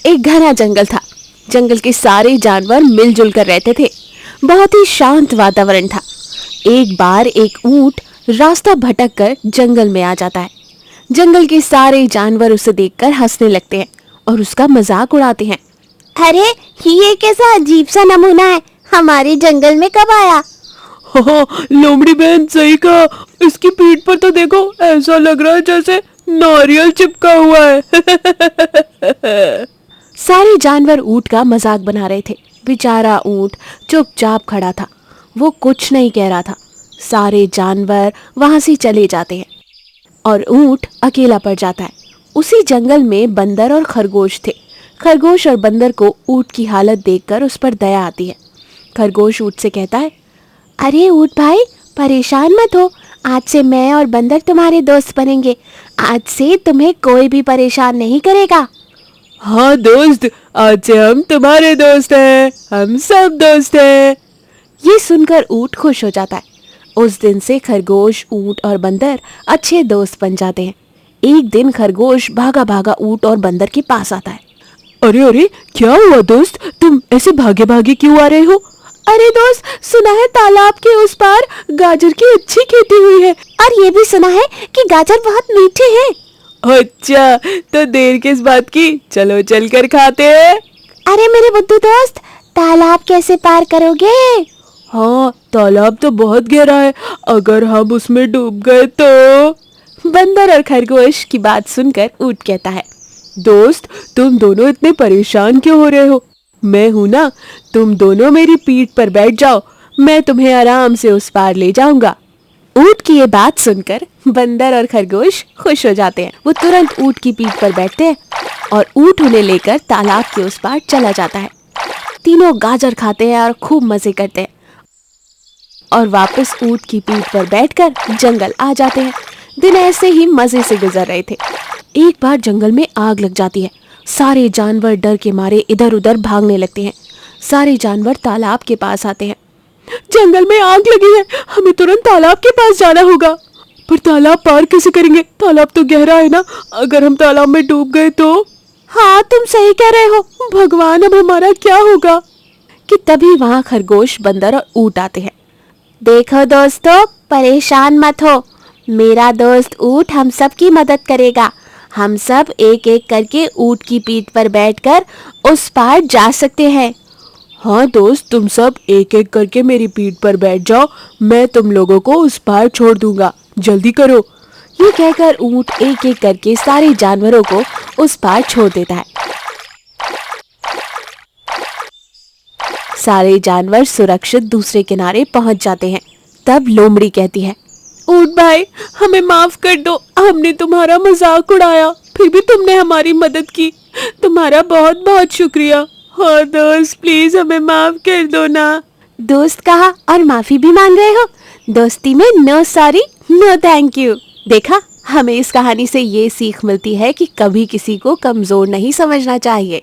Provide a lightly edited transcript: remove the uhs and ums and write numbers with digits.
एक घना जंगल था। जंगल के सारे जानवर मिलजुल कर रहते थे। बहुत ही शांत वातावरण था। एक बार एक ऊंट रास्ता भटक कर जंगल में आ जाता है। जंगल के सारे जानवर उसे देखकर हंसने लगते हैं और उसका मजाक उड़ाते हैं। अरे ये कैसा अजीब सा नमूना है, हमारे जंगल में कब आया? हाँ, लोमड़ी बहन सही कहा। इसकी पीठ पर तो देखो, ऐसा लग रहा है जैसे नारियल चिपका हुआ है। सारे जानवर ऊंट का मजाक बना रहे थे। बेचारा ऊंट चुपचाप खड़ा था। वो कुछ नहीं कह रहा था। सारे जानवर वहां से चले जाते हैं और ऊंट अकेला पड़ जाता है। उसी जंगल में बंदर और खरगोश थे। खरगोश और बंदर को ऊंट की हालत देखकर उस पर दया आती है। खरगोश ऊंट से कहता है, अरे ऊंट भाई, परेशान मत हो, आज से मैं और बंदर तुम्हारे दोस्त बनेंगे। आज से तुम्हें कोई भी परेशान नहीं करेगा। हाँ दोस्त, आज से हम तुम्हारे दोस्त हैं। हम सब दोस्त हैं। ये सुनकर ऊंट खुश हो जाता है। उस दिन से खरगोश, ऊंट और बंदर अच्छे दोस्त बन जाते हैं। एक दिन खरगोश भागा भागा ऊंट और बंदर के पास आता है। अरे अरे, क्या हुआ दोस्त? तुम ऐसे भागे भागे क्यों आ रहे हो? अरे दोस्त, सुना है तालाब के उस पार गाजर की अच्छी खेती हुई है और ये भी सुना है कि गाजर बहुत मीठे हैं। अच्छा, तो देर किस बात की, चलो चल कर खाते हैं। अरे मेरे बुद्धू दोस्त, तालाब कैसे पार करोगे? हाँ, तालाब तो बहुत गहरा है, अगर हम उसमें डूब गए तो। बंदर और खरगोश की बात सुनकर ऊंट कहता है, दोस्त, तुम दोनों इतने परेशान क्यों हो रहे हो? मैं हूं ना, तुम दोनों मेरी पीठ पर बैठ जाओ, मैं तुम्हें आराम से उस पार ले जाऊंगा। ऊंट की ये बात सुनकर बंदर और खरगोश खुश हो जाते हैं। वो तुरंत ऊंट की पीठ पर बैठते हैं और ऊंट उन्हें लेकर तालाब के उस पार चला जाता है। तीनों गाजर खाते हैं और खूब मजे करते हैं और वापस ऊंट की पीठ पर बैठकर जंगल आ जाते हैं। दिन ऐसे ही मजे से गुजर रहे थे। एक बार जंगल में आग लग जाती है। सारे जानवर डर के मारे इधर उधर भागने लगते हैं। सारे जानवर तालाब के पास आते हैं। जंगल में आग लगी है, हमें तुरंत तालाब के पास जाना होगा। पर तालाब पार कैसे करेंगे? तालाब तो गहरा है ना, अगर हम तालाब में डूब गए तो? हाँ, तुम सही कह रहे हो। भगवान, अब हमारा क्या होगा? कि तभी वहां खरगोश, बंदर और ऊंट आते हैं। देखो दोस्तों, परेशान मत हो, मेरा दोस्त ऊंट हम सब की मदद करेगा। हम सब एक एक करके ऊंट की पीठ पर बैठकर उस पार जा सकते हैं। हाँ दोस्त, तुम सब एक एक करके मेरी पीठ पर बैठ जाओ, मैं तुम लोगों को उस पार छोड़ दूंगा, जल्दी करो। ये कहकर ऊंट एक एक करके सारे जानवरों को उस पार छोड़ देता है। सारे जानवर सुरक्षित दूसरे किनारे पहुंच जाते हैं। तब लोमड़ी कहती है, ऊंट भाई, हमें माफ कर दो, हमने तुम्हारा मजाक उड़ाया, फिर भी तुमने हमारी मदद की, तुम्हारा बहुत बहुत शुक्रिया। हाँ दोस्त, प्लीज हमें माफ कर दो ना। दोस्त कहा और माफी भी मांग रहे हो? दोस्ती में no sorry no thank you. देखा, हमें इस कहानी से ये सीख मिलती है कि कभी किसी को कमजोर नहीं समझना चाहिए।